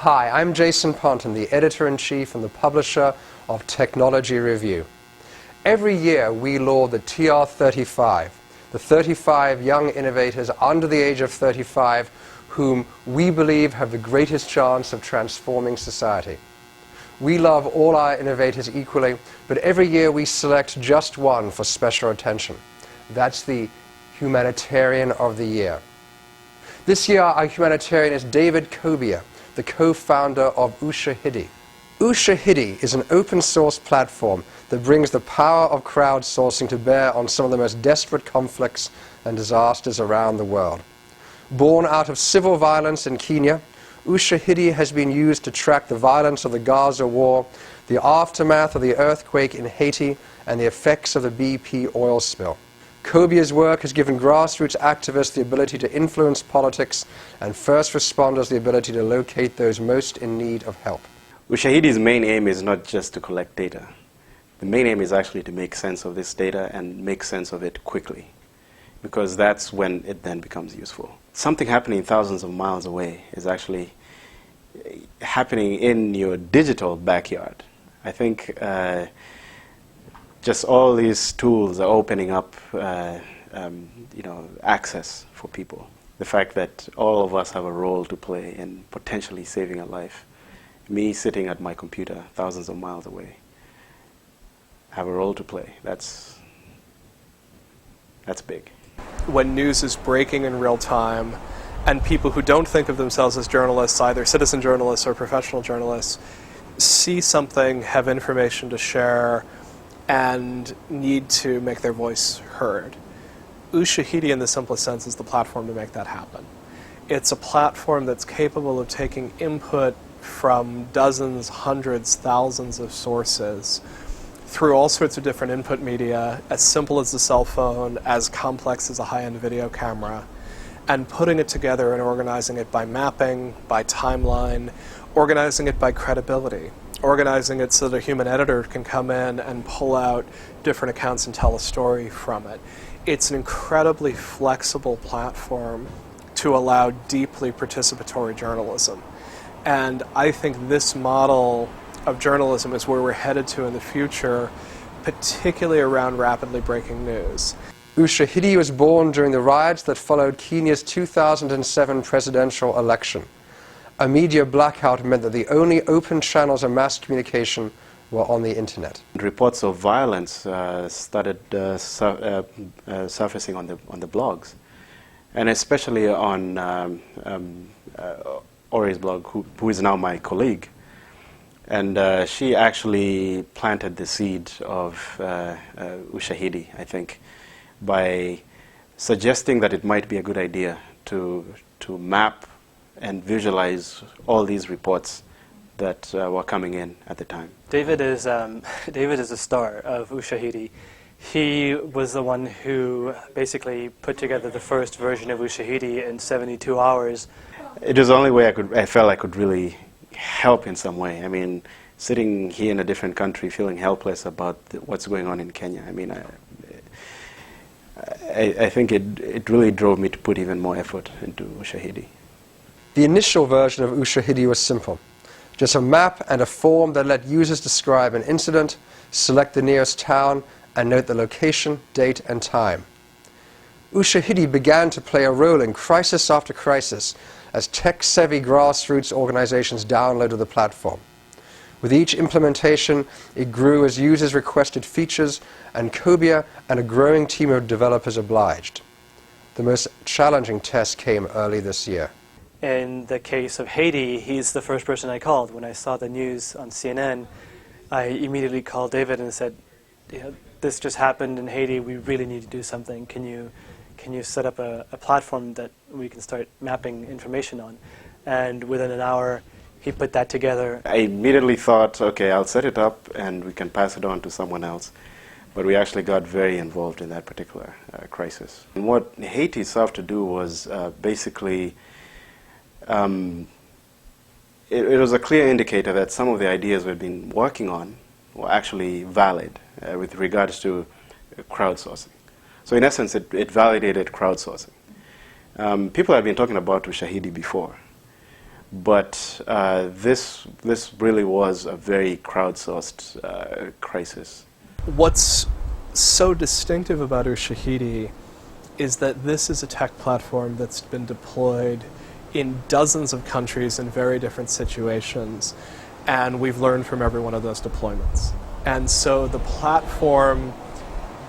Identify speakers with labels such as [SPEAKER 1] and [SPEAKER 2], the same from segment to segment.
[SPEAKER 1] Hi, I'm Jason Ponton, the editor-in-chief and the publisher of Technology Review. Every year we laud the TR35, the 35 young innovators under the age of 35 whom we believe have the greatest chance of transforming society. We love all our innovators equally, but every year we select just one for special attention. That's the Humanitarian of the Year. This year our humanitarian is David Kobia, the co-founder of Ushahidi. Ushahidi is an open-source platform that brings the power of crowdsourcing to bear on some of the most desperate conflicts and disasters around the world. Born out of civil violence in Kenya, Ushahidi has been used to track the violence of the Gaza war, the aftermath of the earthquake in Haiti, and the effects of the BP oil spill. Kobia's work has given grassroots activists the ability to influence politics and first responders the ability to locate those most in need of help.
[SPEAKER 2] Ushahidi's main aim is not just to collect data. The main aim is actually to make sense of this data and make sense of it quickly, because that's when it then becomes useful. Something happening thousands of miles away is actually happening in your digital backyard. I think just all these tools are opening up access for people. The fact that all of us have a role to play in potentially saving a life. Me sitting at my computer thousands of miles away have a role to play. That's big.
[SPEAKER 3] When news is breaking in real time and people who don't think of themselves as journalists, either citizen journalists or professional journalists, see something, have information to share, and need to make their voice heard. Ushahidi, in the simplest sense, is the platform to make that happen. It's a platform that's capable of taking input from dozens, hundreds, thousands of sources through all sorts of different input media, as simple as the cell phone, as complex as a high-end video camera, and putting it together and organizing it by mapping, by timeline, organizing it by credibility, organizing it so that a human editor can come in and pull out different accounts and tell a story from it. It's an incredibly flexible platform to allow deeply participatory journalism. And I think this model of journalism is where we're headed to in the future, particularly around rapidly breaking news.
[SPEAKER 1] Ushahidi was born during the riots that followed Kenya's 2007 presidential election. A media blackout meant that the only open channels of mass communication were on the internet.
[SPEAKER 2] Reports of violence started surfacing on the blogs, and especially on Ori's blog, who is now my colleague. And she actually planted the seed of Ushahidi, I think, by suggesting that it might be a good idea to map and visualize all these reports that were coming in at the time.
[SPEAKER 4] David is a star of Ushahidi. He was the one who basically put together the first version of Ushahidi in 72 hours.
[SPEAKER 2] It was the only way I felt I could really help in some way. I mean, sitting here in a different country, feeling helpless about what's going on in Kenya. I mean, I think it really drove me to put even more effort into Ushahidi.
[SPEAKER 1] The initial version of Ushahidi was simple. Just a map and a form that let users describe an incident, select the nearest town, and note the location, date, and time. Ushahidi began to play a role in crisis after crisis as tech-savvy grassroots organizations downloaded the platform. With each implementation, it grew as users requested features, and Kobia and a growing team of developers obliged. The most challenging test came early this year.
[SPEAKER 4] In the case of Haiti, he's the first person I called. When I saw the news on CNN, I immediately called David and said, this just happened in Haiti, we really need to do something. Can you set up a platform that we can start mapping information on? And within an hour, he put that together.
[SPEAKER 2] I immediately thought, okay, I'll set it up and we can pass it on to someone else. But we actually got very involved in that particular crisis. And what Haiti sought to do was basically, it was a clear indicator that some of the ideas we'd been working on were actually valid with regards to crowdsourcing. So in essence, it validated crowdsourcing. People had been talking about Ushahidi before, But this really was a very crowdsourced crisis.
[SPEAKER 3] What's so distinctive about Ushahidi is that this is a tech platform that's been deployed in dozens of countries in very different situations, and we've learned from every one of those deployments. And so the platform,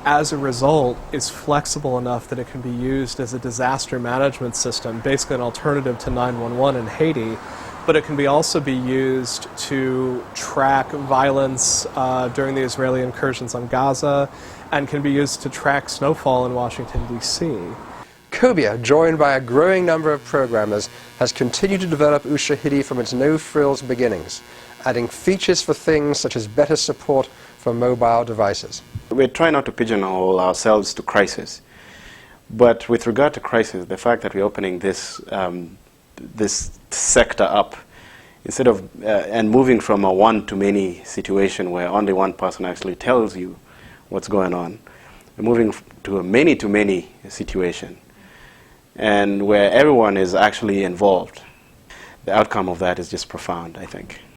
[SPEAKER 3] as a result, is flexible enough that it can be used as a disaster management system, basically an alternative to 911 in Haiti, but it can also be used to track violence during the Israeli incursions on Gaza, and can be used to track snowfall in Washington, D.C.
[SPEAKER 1] Cobia, joined by a growing number of programmers, has continued to develop Ushahidi from its no-frills beginnings, adding features for things such as better support for mobile devices.
[SPEAKER 2] We try not to pigeonhole ourselves to crisis, but with regard to crisis, the fact that we're opening this this sector up, instead of and moving from a one-to-many situation where only one person actually tells you what's going on, we're moving to a many-to-many situation, and where everyone is actually involved. The outcome of that is just profound, I think.